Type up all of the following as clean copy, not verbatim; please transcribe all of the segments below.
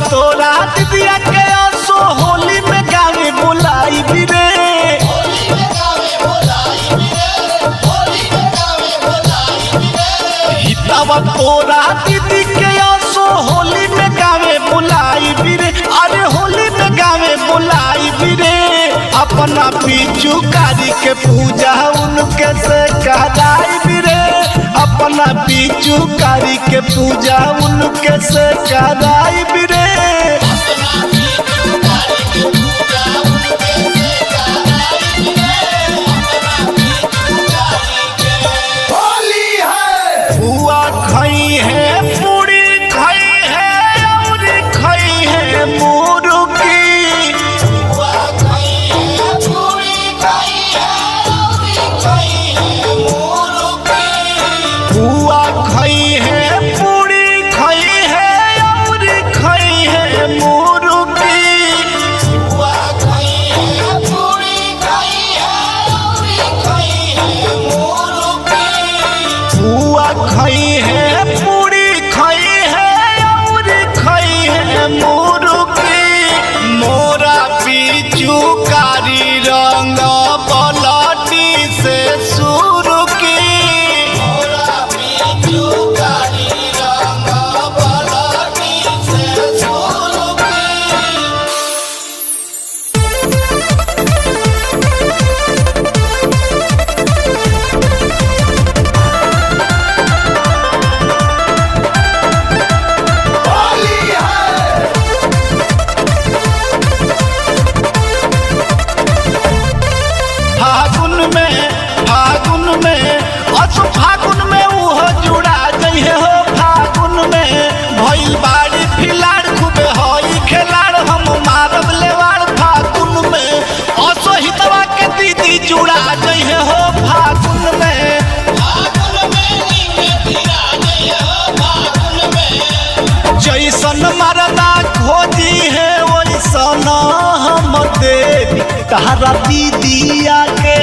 तोरा दिदिया के आसो होली में गावे बुलाई बिरे हितावा तोरा दीदी के आसो होली में गावे बुलाई बिरे अरे होली में गावे बुलाई बिरे अपना पीछू कारी के पूजा उनके से कराई बिरे अपना पीछू कारी के पूजा उनके से कराई बिरे बुआ खाई है पूरी खाई है और खाई है मुर्गी बुआ खाई है पूरी खाई है और खाई है मुर्गी बुआ खाई है पूरी खाई है और खाई है मुर्गी मोरा पीछू कारी रंग पलटी से सुर्गी फागुन में उहो जुड़ा जइहे हो फागुन में भइल बाड़ी फिलाड़ खूबे हई खेलाड़ हम मारब लेवाड़ फागुन में असहितवा के दीदी जुड़ा जइहे हो फागुन में जैसन मरदा खोजी है वैसन हम देवी तहरा दीदिया के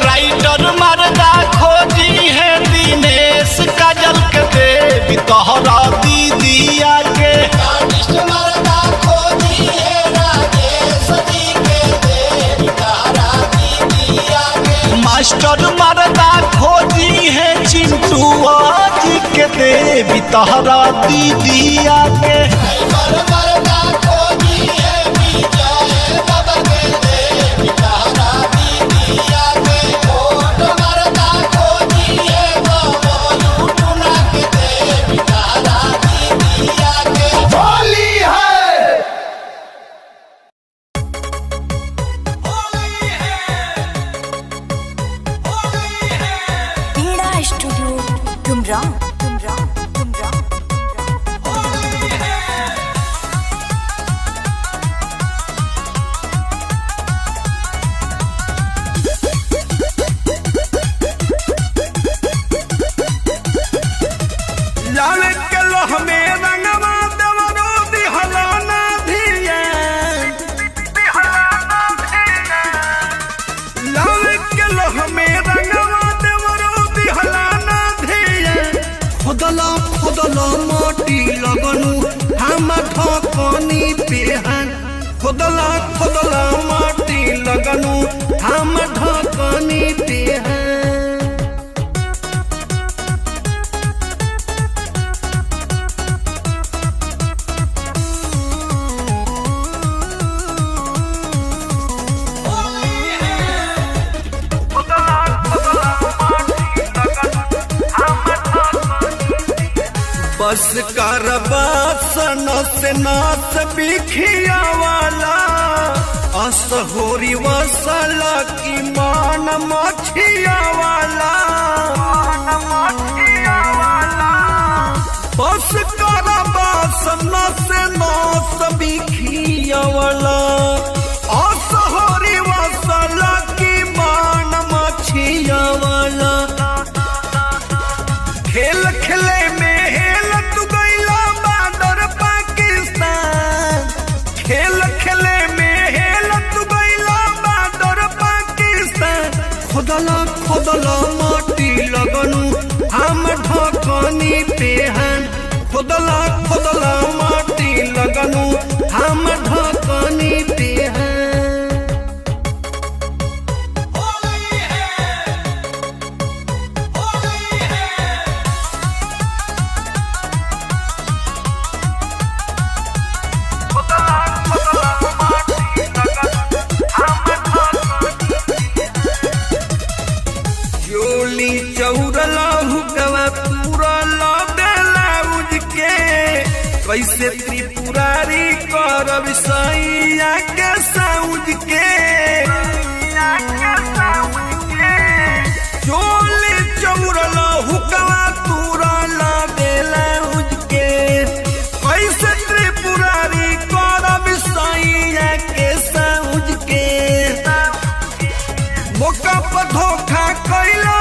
राइटर मरदा खोजी है दिनेश काजल के देवी तोहरा दीदिया के मास्टर मरदा खोजी है चिंटू जी के देवी तोहरा दीदिया के खोदला माटी लगनु हम ढकनी पे बस करबासन से नाच बिखिया वाला असहोरी वसला की मान मछिया वाला बस करबासन से नाच बिखिया वाला असहोरी वसला की मान मछिया वाला खेल खेले में खोदला खोदला माटी लगनु हम ढकनी पेहन खोदला खोदला माटी लगनु हम ढकनी पेहन चौरला हुकवा पूरा बेलाउज के कैसे त्रिपुरारी करब सैया के साउज के चोली चौरला हुकवा पूरा बेलाउज के कैसे त्रिपुरारी करब सैया के साउज के मौका पर धोखा कैला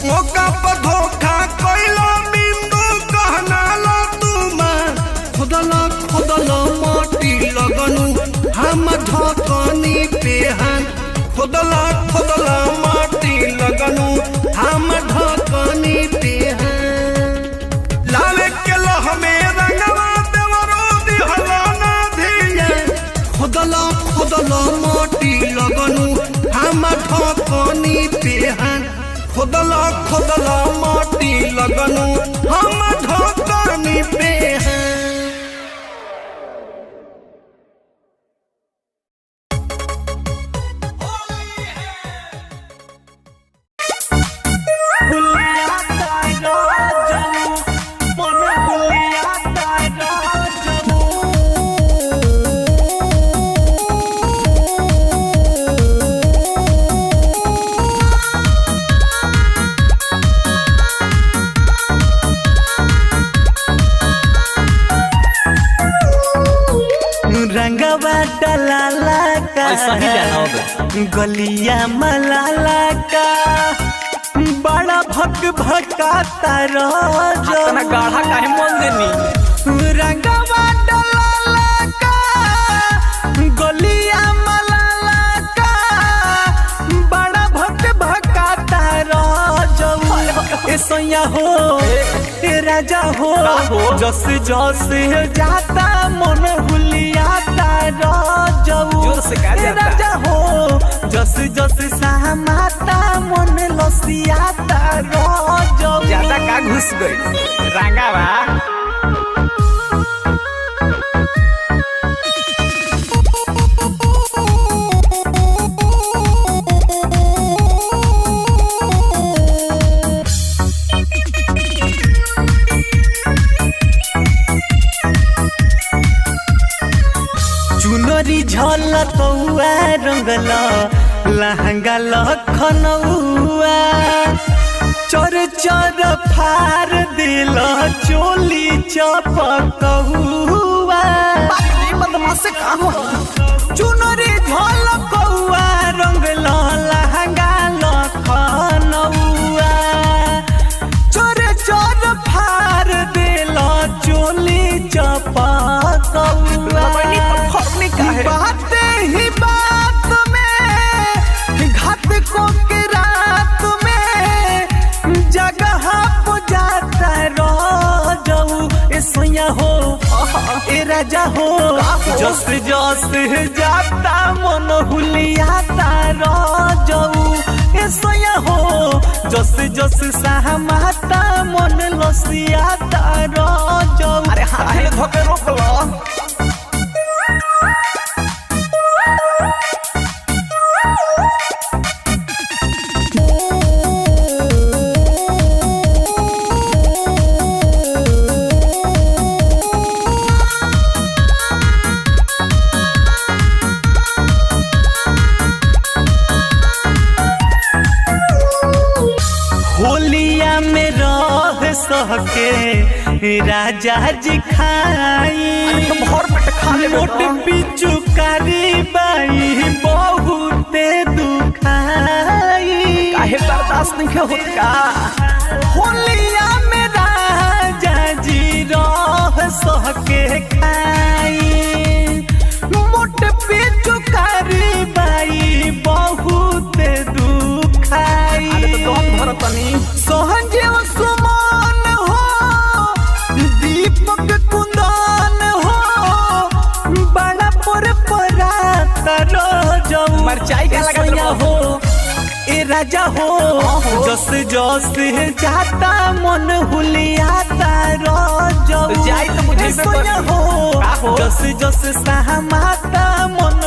मौका पर धोखा कैला बिंदु कहना ला तुम खोदला खोदला माटी लगनु हम ढकनी पेहन खोदला खोदला माटी लगनु हम ढकनी पेहन लाले के लहमे रंगवा देवरो दिहला ना धिया खोदला खोदला माटी लगनु हम ढकनी पेहन खोदला खोदला माटी लगनु हम ढकनी पेहन रंगवा डलाला का गलिया मलाला का बड़ा भक भकाता रोजना गाढ़ा काहे मन देनी रंगवा डलाला का गलिया मलाला का बड़ा भक भकाता रोजना ऐसा हो राजा हो जस जस जाता मन हुलियाता राजा हो जस जस सहमाता मन लसियाता राजा ज्यादा का घुस गई रंगावा झलकौआ रंगला लहंगा लखनऊआ चर चर फार दिल चोली चपकौआ चुनरी झलकौआ रंगला लहंगा लखनऊआ चर चर फार दिल चोली चपकौआ बात ही बात में घात को के रात में जगह पुजाता रोजऊ ऐसा हो ए राजा हो जस जस जाता मन हुलियाता रोजऊ ऐसा हो जस जस सहमाता मन लसियाता रोजऊ अरे हाय धोके रोक लो होलिया में रह सहके राजा जी खाई मोट पिचुकारी बाई बहुते दुखाई काहे बर्दाश्त नहीं होत का होलिया में राजा जी रह सहके खाई मोट पिचुकारी मरचाई का लगा सैया हो ए राजा हो जस जस जाता मन हुलियाता रोज जाई तो मुझे में सैया हो जस जस सहमाता मन